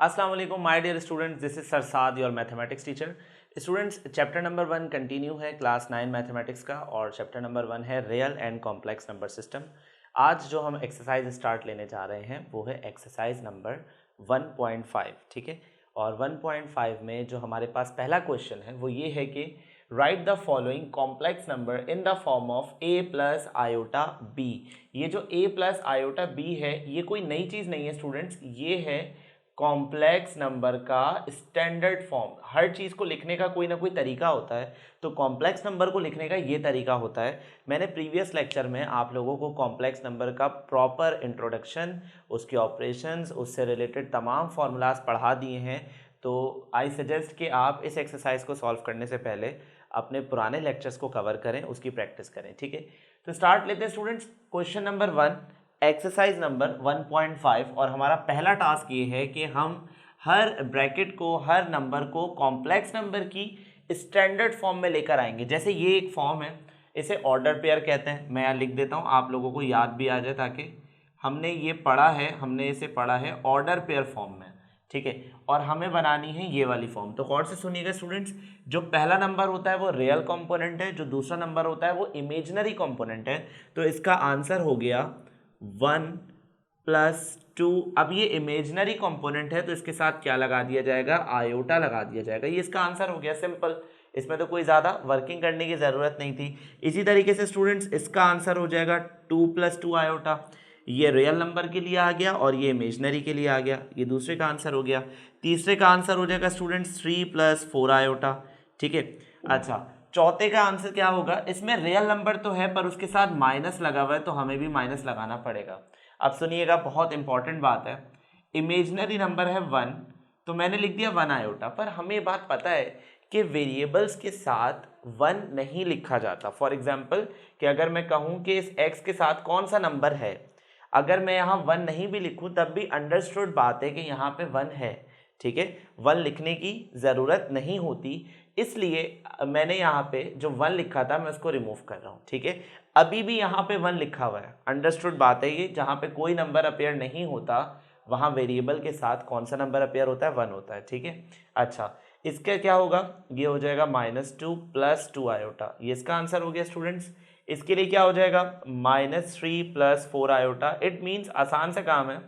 अस्सलाम वालेकुम my dear students, this is Sarsad your mathematics teacher. Students, chapter number 1 continue है class 9 mathematics का और चैप्टर नंबर 1 है real and complex number system. आज जो हम एक्सरसाइज स्टार्ट लेने जा रहे हैं वो है एक्सरसाइज नंबर 1.5, ठीक है। और 1.5 में जो हमारे पास पहला क्वेश्चन है वो ये है कि right the following complex number in the form of a plus iota b। ये जो a प्लस आयोटा b है ये कोई नई चीज़ नहीं है स्टूडेंट्स, ये है कॉम्प्लेक्स नंबर का स्टैंडर्ड फॉर्म। हर चीज़ को लिखने का कोई ना कोई तरीका होता है, तो कॉम्प्लेक्स नंबर को लिखने का ये तरीका होता है। मैंने प्रीवियस लेक्चर में आप लोगों को कॉम्प्लेक्स नंबर का प्रॉपर इंट्रोडक्शन, उसके ऑपरेशंस, उससे रिलेटेड तमाम फार्मूलाज पढ़ा दिए हैं। तो आई सजेस्ट कि आप इस एक्सरसाइज को सॉल्व करने से पहले अपने पुराने लेक्चर्स को कवर करें, उसकी प्रैक्टिस करें, ठीक है। तो स्टार्ट लेते हैं students. Question number 1 exercise number 1.5 और हमारा पहला टास्क ये है कि हम हर ब्रैकेट को, हर नंबर को कॉम्प्लेक्स नंबर की स्टैंडर्ड फॉर्म में लेकर आएंगे। जैसे ये एक फॉर्म है, इसे ऑर्डर पेयर कहते हैं। मैं यहाँ लिख देता हूँ, आप लोगों को याद भी आ जाए, ताकि हमने ये पढ़ा है, हमने इसे पढ़ा है ऑर्डर पेयर फॉर्म में, ठीक है। और हमें बनानी है ये वाली फॉर्म। तो गौर से सुनिएगा स्टूडेंट्स, जो पहला नंबर होता है वो रियल कंपोनेंट है, जो दूसरा नंबर होता है वो इमेजिनरी कंपोनेंट है। तो इसका आंसर हो गया 1 + 2। अब ये इमेजिनरी कंपोनेंट है तो इसके साथ क्या लगा दिया जाएगा, आयोटा लगा दिया जाएगा। ये इसका आंसर हो गया, सिंपल। इसमें तो कोई ज़्यादा वर्किंग करने की ज़रूरत नहीं थी। इसी तरीके से स्टूडेंट्स इसका आंसर हो जाएगा 2 + 2 आयोटा। ये रियल नंबर के लिए आ गया और ये इमेजनरी के लिए आ गया। ये दूसरे का आंसर हो गया। तीसरे का आंसर हो जाएगा स्टूडेंट्स 3 + 4 आयोटा, ठीक है। अच्छा, चौथे का आंसर क्या होगा, इसमें रियल नंबर तो है पर उसके साथ माइनस लगा हुआ है, तो हमें भी माइनस लगाना पड़ेगा। अब सुनिएगा, बहुत इंपॉर्टेंट बात है। इमेजिनरी नंबर है 1, तो मैंने लिख दिया 1 आयोटा, पर हमें बात पता है कि वेरिएबल्स के साथ 1 नहीं लिखा जाता। फॉर एग्जाम्पल कि अगर मैं कहूँ कि इस x के साथ कौन सा नंबर है, अगर मैं यहाँ 1 नहीं भी लिखूँ तब भी अंडरस्टूड बात है कि यहाँ पे 1 है, ठीक है। 1 लिखने की ज़रूरत नहीं होती, इसलिए मैंने यहाँ पे जो 1 लिखा था मैं उसको रिमूव कर रहा हूँ, ठीक है। अभी भी यहाँ पे 1 लिखा हुआ है, अंडरस्टूड बात है ये। जहाँ पे कोई नंबर अपेयर नहीं होता वहाँ वेरिएबल के साथ कौन सा नंबर अपेयर होता है, 1 होता है, ठीक है। अच्छा, इसका क्या होगा, ये हो जाएगा -2 + 2 आयोटा। ये इसका आंसर हो गया स्टूडेंट्स। इसके लिए क्या हो जाएगा, -3 + 4 आयोटा। इट मीन्स आसान से काम है,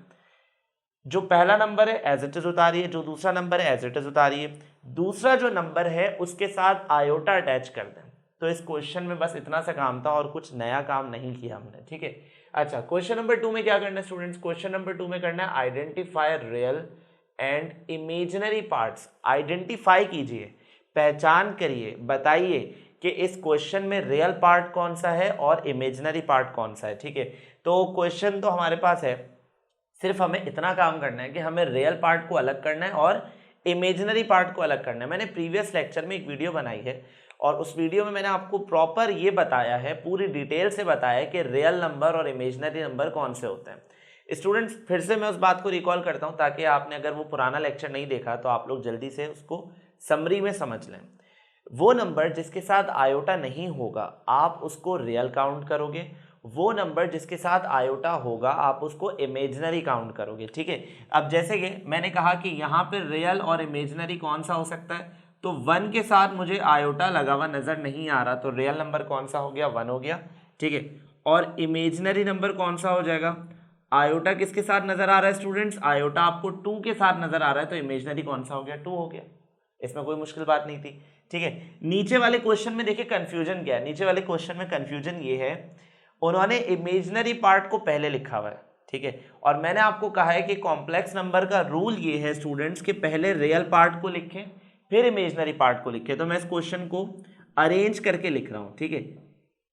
जो पहला नंबर है एज इट इज उतारिए, जो दूसरा नंबर है एज इट इज उतारिए, दूसरा जो नंबर है उसके साथ आयोटा अटैच कर दें। तो इस क्वेश्चन में बस इतना सा काम था और कुछ नया काम नहीं किया हमने, ठीक है। अच्छा, क्वेश्चन नंबर 2 में क्या करना है स्टूडेंट्स, क्वेश्चन नंबर 2 में करना है identify real and imaginary parts. Identify कीजिए, पहचान करिए, बताइए कि इस क्वेश्चन में रियल पार्ट कौन सा है और इमेजिनरी पार्ट कौन सा है, ठीक है। तो क्वेश्चन तो हमारे पास है, सिर्फ हमें इतना काम करना है कि हमें रियल पार्ट को अलग करना है और इमेजिनरी पार्ट को अलग करना है। मैंने प्रीवियस लेक्चर में एक वीडियो बनाई है और उस वीडियो में मैंने आपको प्रॉपर ये बताया है, पूरी डिटेल से बताया है कि रियल नंबर और इमेजिनरी नंबर कौन से होते हैं। स्टूडेंट्स, फिर से मैं उस बात को रिकॉल करता हूँ ताकि आपने अगर वो पुराना लेक्चर नहीं देखा तो आप लोग जल्दी से उसको समरी में समझ लें। वो नंबर जिसके साथ आयोटा नहीं होगा आप उसको रियल काउंट करोगे, वो नंबर जिसके साथ आयोटा होगा आप उसको इमेजिनरी काउंट करोगे, ठीक है। अब जैसे कि मैंने कहा कि यहाँ पे रियल और इमेजिनरी कौन सा हो सकता है, तो 1 के साथ मुझे आयोटा लगा हुआ नजर नहीं आ रहा, तो रियल नंबर कौन सा हो गया, 1 हो गया, ठीक है। और इमेजिनरी नंबर कौन सा हो जाएगा, आयोटा किसके साथ नजर आ रहा है स्टूडेंट्स, आयोटा आपको 2 के साथ नजर आ रहा है, तो इमेजिनरी कौन सा हो गया, 2 हो गया। इसमें कोई मुश्किल बात नहीं थी, ठीक है। नीचे वाले क्वेश्चन में देखिए कंफ्यूजन क्या है, नीचे वाले क्वेश्चन में कंफ्यूजन ये है, उन्होंने इमेजिनरी पार्ट को पहले लिखा हुआ है, ठीक है। और मैंने आपको कहा है कि कॉम्प्लेक्स नंबर का रूल ये है स्टूडेंट्स कि पहले रियल पार्ट को लिखें फिर इमेजिनरी पार्ट को लिखें। तो मैं इस क्वेश्चन को अरेंज करके लिख रहा हूं, ठीक है।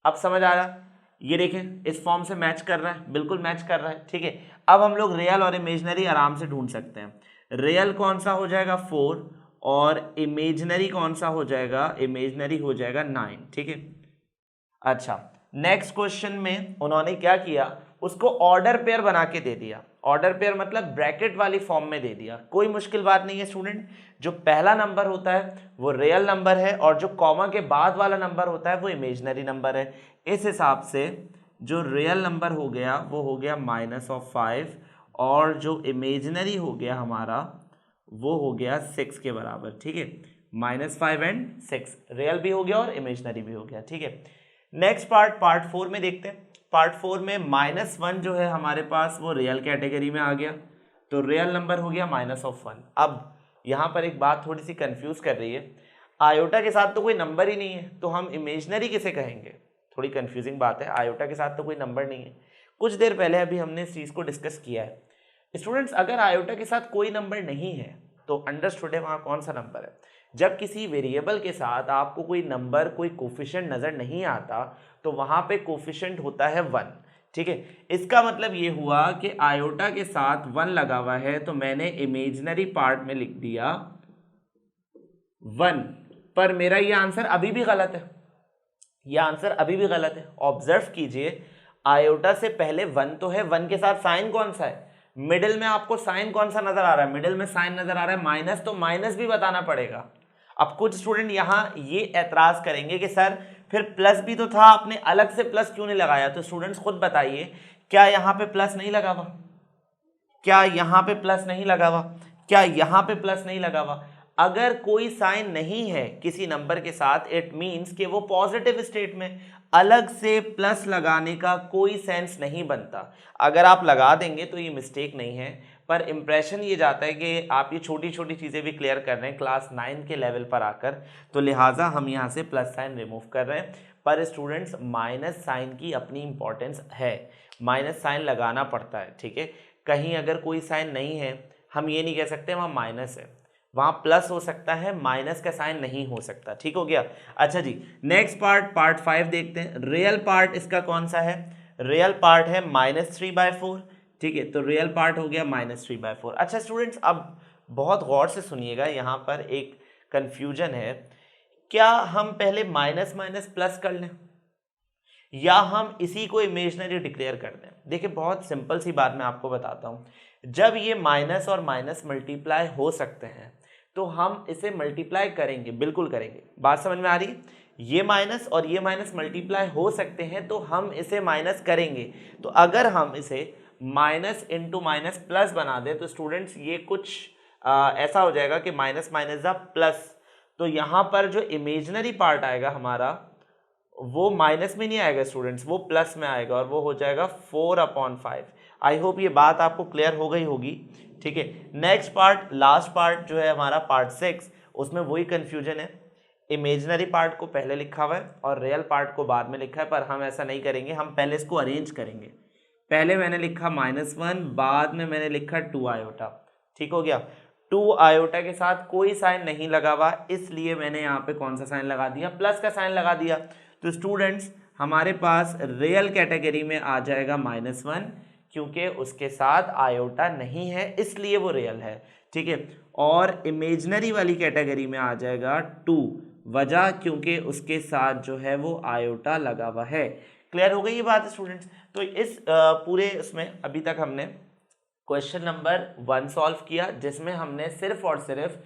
अब समझ आ रहा, ये देखें इस फॉर्म से मैच कर रहा है, बिल्कुल मैच कर रहा है, ठीक है। अब हम लोग रियल और इमेजिनरी आराम से ढूंढ सकते हैं। रियल कौन सा हो जाएगा, 4, और इमेजिनरी कौन सा हो जाएगा, इमेजिनरी हो जाएगा 9, ठीक है। अच्छा, नेक्स्ट क्वेश्चन में उन्होंने क्या किया, उसको ऑर्डर पेयर बना के दे दिया। ऑर्डर पेयर मतलब ब्रैकेट वाली फॉर्म में दे दिया। कोई मुश्किल बात नहीं है स्टूडेंट, जो पहला नंबर होता है वो रियल नंबर है और जो कॉमा के बाद वाला नंबर होता है वो इमेजिनरी नंबर है। इस हिसाब से जो रियल नंबर हो गया वो हो गया -5 और जो इमेजिनरी हो गया हमारा वो हो गया 6 के बराबर, ठीक है। -5 एंड 6 रियल भी हो गया और इमेजनरी भी हो गया, ठीक है। नेक्स्ट पार्ट 4 में देखते हैं। पार्ट 4 में -1 जो है हमारे पास वो रियल कैटेगरी में आ गया, तो रियल नंबर हो गया -1। अब यहाँ पर एक बात थोड़ी सी कंफ्यूज कर रही है, आयोटा के साथ तो कोई नंबर ही नहीं है, तो हम इमेजनरी किसे कहेंगे? थोड़ी कंफ्यूजिंग बात है, आयोटा के साथ तो कोई नंबर नहीं है। कुछ देर पहले अभी हमने इस चीज़ को डिस्कस किया है। स्टूडेंट्स, अगर आयोटा के साथ कोई नंबर नहीं है तो अंडरस्टूड है वहाँ कौन सा नंबर है। जब किसी वेरिएबल के साथ आपको कोई नंबर, कोई कोफिशिएंट नज़र नहीं आता तो वहाँ पे कोफिशिएंट होता है 1, ठीक है। इसका मतलब ये हुआ कि आयोटा के साथ 1 लगा हुआ है, तो मैंने इमेजिनरी पार्ट में लिख दिया 1, पर मेरा ये आंसर अभी भी गलत है। ये आंसर अभी भी गलत है। ऑब्जर्व कीजिए, आयोटा से पहले 1 तो है, 1 के साथ साइन कौन सा है? मिडिल में आपको साइन कौन सा नजर आ रहा है? मिडिल में साइन नजर आ रहा है माइनस, तो माइनस भी बताना पड़ेगा। अब कुछ स्टूडेंट यहां ये एतराज करेंगे कि सर फिर प्लस भी तो था, आपने अलग से प्लस क्यों नहीं लगाया? तो स्टूडेंट्स खुद बताइए, क्या यहां पे प्लस नहीं लगा हुआ? क्या यहां पे प्लस नहीं लगा हुआ? क्या यहां पे प्लस नहीं लगा हुआ? अगर कोई साइन नहीं है किसी नंबर के साथ, इट मीन्स कि वो पॉजिटिव स्टेट में, अलग से प्लस लगाने का कोई सेंस नहीं बनता। अगर आप लगा देंगे तो ये मिस्टेक नहीं है, पर इंप्रेशन ये जाता है कि आप ये छोटी छोटी चीज़ें भी क्लियर कर रहे हैं क्लास 9 के लेवल पर आकर, तो लिहाजा हम यहाँ से प्लस साइन रिमूव कर रहे हैं। पर स्टूडेंट्स, माइनस साइन की अपनी इंपॉर्टेंस है, माइनस साइन लगाना पड़ता है, ठीक है। कहीं अगर कोई साइन नहीं है, हम ये नहीं कह सकते वहाँ माइनस है, वहाँ प्लस हो सकता है, माइनस का साइन नहीं हो सकता, ठीक हो गया। अच्छा जी, नेक्स्ट पार्ट 5 देखते हैं। रियल पार्ट इसका कौन सा है? रियल पार्ट है -3/4, ठीक है। तो रियल पार्ट हो गया -3/4। अच्छा स्टूडेंट्स, अब बहुत गौर से सुनिएगा, यहाँ पर एक कंफ्यूजन है। क्या हम पहले माइनस माइनस प्लस कर लें या हम इसी को इमेजनरी डिक्लेयर कर दें? देखिए, बहुत सिंपल सी बात मैं आपको बताता हूँ। जब ये माइनस और माइनस मल्टीप्लाई हो सकते हैं तो हम इसे मल्टीप्लाई करेंगे, बिल्कुल करेंगे। बात समझ में आ रही है? ये माइनस और ये माइनस मल्टीप्लाई हो सकते हैं तो हम इसे माइनस करेंगे। तो अगर हम इसे माइनस इंटू माइनस प्लस बना दें तो स्टूडेंट्स ये कुछ ऐसा हो जाएगा कि माइनस माइनस द प्लस। तो यहाँ पर जो इमेजनरी पार्ट आएगा हमारा, वो माइनस में नहीं आएगा स्टूडेंट्स, वो प्लस में आएगा और वो हो जाएगा 4/5। आई होप ये बात आपको क्लियर हो गई होगी, ठीक है। नेक्स्ट पार्ट, लास्ट पार्ट जो है हमारा पार्ट 6, उसमें वही कन्फ्यूजन है। इमेजनरी पार्ट को पहले लिखा हुआ है और रियल पार्ट को बाद में लिखा है, पर हम ऐसा नहीं करेंगे, हम पहले इसको अरेंज करेंगे। पहले मैंने लिखा -1, बाद में मैंने लिखा 2 आयोटा, ठीक हो गया। 2 आयोटा के साथ कोई साइन नहीं लगा हुआ, इसलिए मैंने यहाँ पे कौन सा साइन लगा दिया? प्लस का साइन लगा दिया। तो स्टूडेंट्स, हमारे पास रियल कैटेगरी में आ जाएगा -1, क्योंकि उसके साथ आयोटा नहीं है इसलिए वो रियल है, ठीक है। और इमेजनरी वाली कैटेगरी में आ जाएगा 2, वजह क्योंकि उसके साथ जो है वो आयोटा लगा हुआ है। क्लियर हो गई ये बात स्टूडेंट्स? तो इस पूरे उसमें अभी तक हमने क्वेश्चन नंबर 1 सॉल्व किया, जिसमें हमने सिर्फ और सिर्फ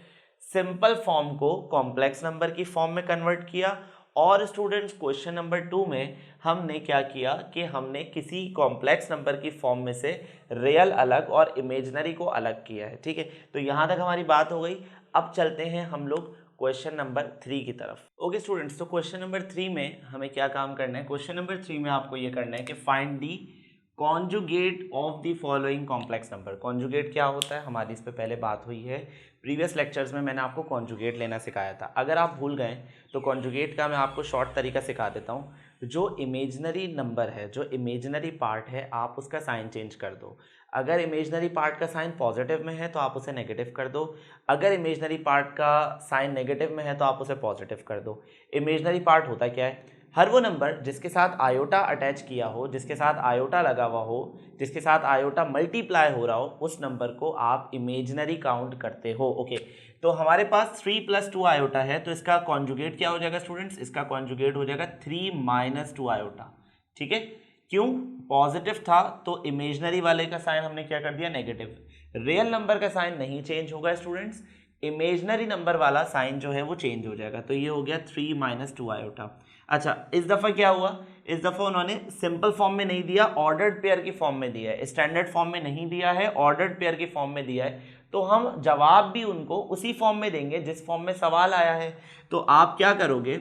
सिंपल फॉर्म को कॉम्प्लेक्स नंबर की फॉर्म में कन्वर्ट किया। और स्टूडेंट्स, क्वेश्चन नंबर 2 में हमने क्या किया कि हमने किसी कॉम्प्लेक्स नंबर की फॉर्म में से रियल अलग और इमेजनरी को अलग किया है, ठीक है। तो यहाँ तक हमारी बात हो गई। अब चलते हैं हम लोग क्वेश्चन नंबर 3 की तरफ। ओके स्टूडेंट्स, तो क्वेश्चन नंबर 3 में हमें क्या काम करना है? क्वेश्चन नंबर 3 में आपको ये करना है कि find the conjugate of the following complex number. Conjugate क्या होता है? हमारी इस पे पहले बात हुई है, प्रीवियस लेक्चर्स में मैंने आपको कॉन्जुगेट लेना सिखाया था। अगर आप भूल गए तो कॉन्जुगेट का मैं आपको शॉर्ट तरीका सिखा देता हूँ। जो इमेजनरी नंबर है, जो इमेजनरी पार्ट है, आप उसका साइन चेंज कर दो। अगर इमेजनरी पार्ट का साइन पॉजिटिव में है तो आप उसे नेगेटिव कर दो, अगर इमेजनरी पार्ट का साइन नेगेटिव में है तो आप उसे पॉजिटिव कर दो। इमेजनरी पार्ट होता क्या है? हर वो नंबर जिसके साथ आयोटा अटैच किया हो, जिसके साथ आयोटा लगा हुआ हो, जिसके साथ आयोटा मल्टीप्लाई हो रहा हो, उस नंबर को आप इमेजनरी काउंट करते हो। ओके, तो हमारे पास 3 + 2 आयोटा है, तो इसका कॉन्जुगेट क्या हो जाएगा स्टूडेंट्स? इसका कॉन्जुगेट हो जाएगा 3 - 2 आयोटा, ठीक है। क्यों? पॉजिटिव था तो इमेजनरी वाले का साइन हमने क्या कर दिया? नेगेटिव। रियल नंबर का साइन नहीं चेंज होगा स्टूडेंट्स, इमेजनरी नंबर वाला साइन जो है वो चेंज हो जाएगा। तो ये हो गया 3 - 2 आयोटा। अच्छा, इस दफ़ा क्या हुआ? इस दफ़ा उन्होंने सिंपल फॉर्म में नहीं दिया, ऑर्डर्ड पेयर की फॉर्म में दिया है। स्टैंडर्ड फॉर्म में नहीं दिया है, ऑर्डर्ड पेयर की फॉर्म में दिया है। तो हम जवाब भी उनको उसी फॉर्म में देंगे जिस फॉर्म में सवाल आया है। तो आप क्या करोगे,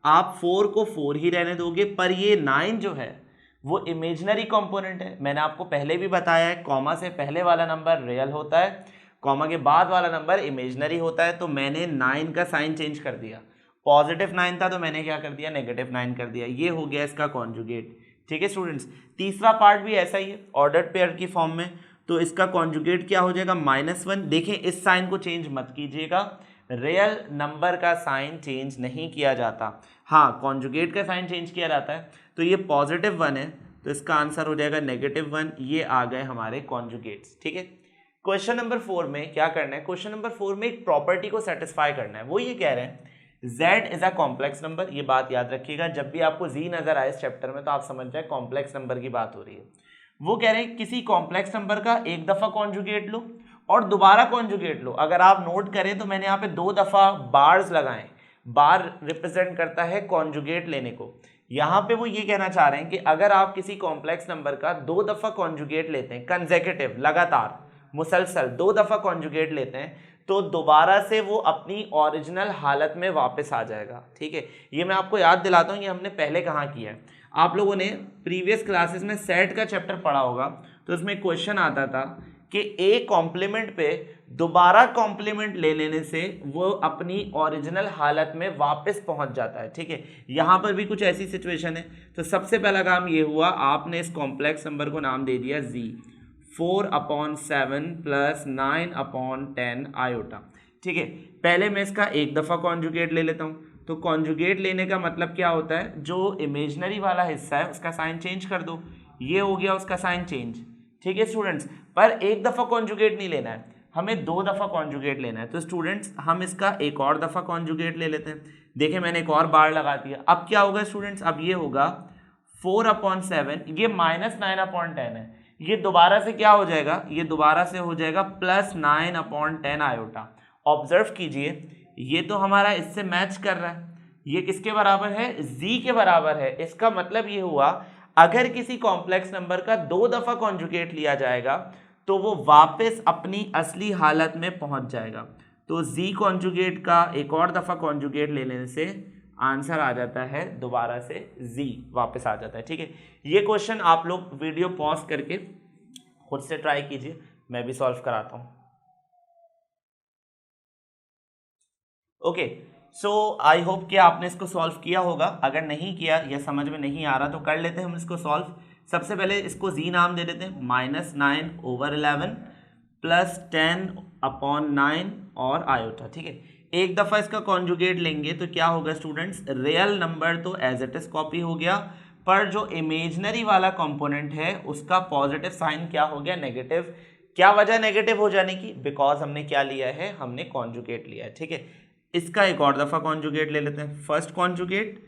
आप 4 को 4 ही रहने दोगे, पर ये 9 जो है वो इमेजिनरी कंपोनेंट है। मैंने आपको पहले भी बताया है, कॉमा से पहले वाला नंबर रियल होता है, कॉमा के बाद वाला नंबर इमेजिनरी होता है। तो मैंने 9 का साइन चेंज कर दिया, पॉजिटिव 9 था तो मैंने क्या कर दिया, नेगेटिव 9 कर दिया। ये हो गया इसका कॉन्जुगेट। ठीक है स्टूडेंट्स, तीसरा पार्ट भी ऐसा ही है, ऑर्डर्ड पेयर की फॉर्म में। तो इसका कॉन्जुगेट क्या हो जाएगा, -1। देखिए इस साइन को चेंज मत कीजिएगा, रियल नंबर का साइन चेंज नहीं किया जाता, हाँ कॉन्जुगेट का साइन चेंज किया जाता है। तो ये +1 है, तो इसका आंसर हो जाएगा -1। ये आ गए हमारे कॉन्जुगेट्स। ठीक है, क्वेश्चन नंबर 4 में क्या करना है, क्वेश्चन नंबर 4 में एक प्रॉपर्टी को सेटिस्फाई करना है। वो ये कह रहे हैं z is a complex number. ये बात याद रखिएगा, जब भी आपको z नजर आए इस चैप्टर में तो आप समझ जाए कॉम्प्लेक्स नंबर की बात हो रही है। वो कह रहे हैं किसी कॉम्प्लेक्स नंबर का एक दफा कॉन्जुगेट लो और दोबारा कॉन्जुगेट लो। अगर आप नोट करें तो मैंने यहाँ पे 2 दफा बार्स लगाए, बार रिप्रेजेंट करता है कॉन्जुगेट लेने को। यहाँ पे वो ये कहना चाह रहे हैं कि अगर आप किसी कॉम्प्लेक्स नंबर का 2 दफा कॉन्जुगेट लेते हैं, कंसेक्यूटिव लगातार मुसलसल 2 दफा कॉन्जुगेट लेते हैं, तो दोबारा से वो अपनी ओरिजिनल हालत में वापस आ जाएगा। ठीक है, ये मैं आपको याद दिलाता हूँ, ये हमने पहले कहाँ किया है। आप लोगों ने प्रीवियस क्लासेस में सेट का चैप्टर पढ़ा होगा, तो उसमें क्वेश्चन आता था कि ए कॉम्प्लीमेंट पे दोबारा कॉम्प्लीमेंट ले लेने से वो अपनी ओरिजिनल हालत में वापस पहुंच जाता है। ठीक है, यहाँ पर भी कुछ ऐसी सिचुएशन है। तो सबसे पहला काम ये हुआ, आपने इस कॉम्प्लेक्स नंबर को नाम दे दिया z, 4/7 + 9/10 आयोटा। ठीक है, पहले मैं इसका एक दफ़ा कॉन्जुगेट ले लेता हूँ। तो कॉन्जुगेट लेने का मतलब क्या होता है, जो इमेजिनरी वाला हिस्सा है उसका साइन चेंज कर दो, ये हो गया उसका साइन चेंज। ठीक है स्टूडेंट्स, पर एक दफ़ा कॉन्जुगेट नहीं लेना है, हमें 2 दफ़ा कॉन्जुगेट लेना है। तो स्टूडेंट्स हम इसका एक और दफ़ा कॉन्जुगेट ले लेते हैं। देखिए मैंने एक और बार लगा दिया। अब क्या होगा स्टूडेंट्स, अब ये होगा 4/7, ये -9/10 है, ये दोबारा से क्या हो जाएगा, ये दोबारा से हो जाएगा +9/10 आयोटा। ऑब्जर्व कीजिए, ये तो हमारा इससे मैच कर रहा है, ये किसके बराबर है, z के बराबर है। इसका मतलब ये हुआ अगर किसी कॉम्प्लेक्स नंबर का 2 दफा कॉन्जुगेट लिया जाएगा तो वो वापस अपनी असली हालत में पहुंच जाएगा। तो z कॉन्जुगेट का एक और दफा कॉन्जुगेट ले लेने से आंसर आ जाता है दोबारा से z वापस आ जाता है। ठीक है, ये क्वेश्चन आप लोग वीडियो पॉज करके खुद से ट्राई कीजिए, मैं भी सॉल्व कराता हूं। ओके, सो आई होप कि आपने इसको सॉल्व किया होगा। अगर नहीं किया या समझ में नहीं आ रहा तो कर लेते हैं हम इसको सॉल्व। सबसे पहले इसको z नाम दे देते हैं, -9/11 + 10/9 और आयोटा। ठीक है, एक दफ़ा इसका कॉन्जुगेट लेंगे तो क्या होगा स्टूडेंट्स, रियल नंबर तो एज इट इज कॉपी हो गया, पर जो इमेजनरी वाला कंपोनेंट है उसका पॉजिटिव साइन क्या हो गया, नेगेटिव। क्या वजह नेगेटिव हो जाने की, बिकॉज हमने क्या लिया है, हमने कॉन्जुगेट लिया है। ठीक है, इसका एक और दफ़ा कॉन्जुगेट ले लेते हैं, first conjugate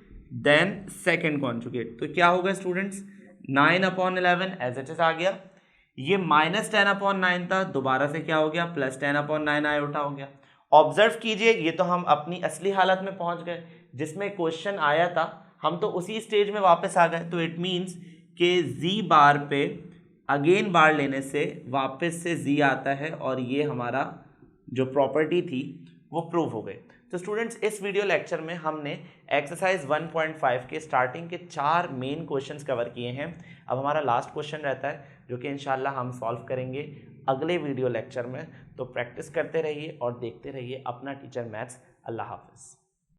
then second conjugate. तो क्या होगा स्टूडेंट्स, 9/11 एज इट इज आ गया, ये -10/9 था, दोबारा से क्या हो गया, +10/9 आयोटा हो गया। ऑब्जर्व कीजिए, ये तो हम अपनी असली हालत में पहुंच गए, जिसमें क्वेश्चन आया था हम तो उसी स्टेज में वापस आ गए। तो इट मीन्स कि z बार पे अगेन बार लेने से वापस से z आता है, और ये हमारा जो प्रॉपर्टी थी वो प्रूव हो गई। तो स्टूडेंट्स, इस वीडियो लेक्चर में हमने एक्सरसाइज 1.5 के स्टार्टिंग के 4 मेन क्वेश्चंस कवर किए हैं। अब हमारा लास्ट क्वेश्चन रहता है जो कि इंशाल्लाह हम सॉल्व करेंगे अगले वीडियो लेक्चर में। तो प्रैक्टिस करते रहिए और देखते रहिए अपना टीचर मैथ्स। अल्लाह हाफिज़।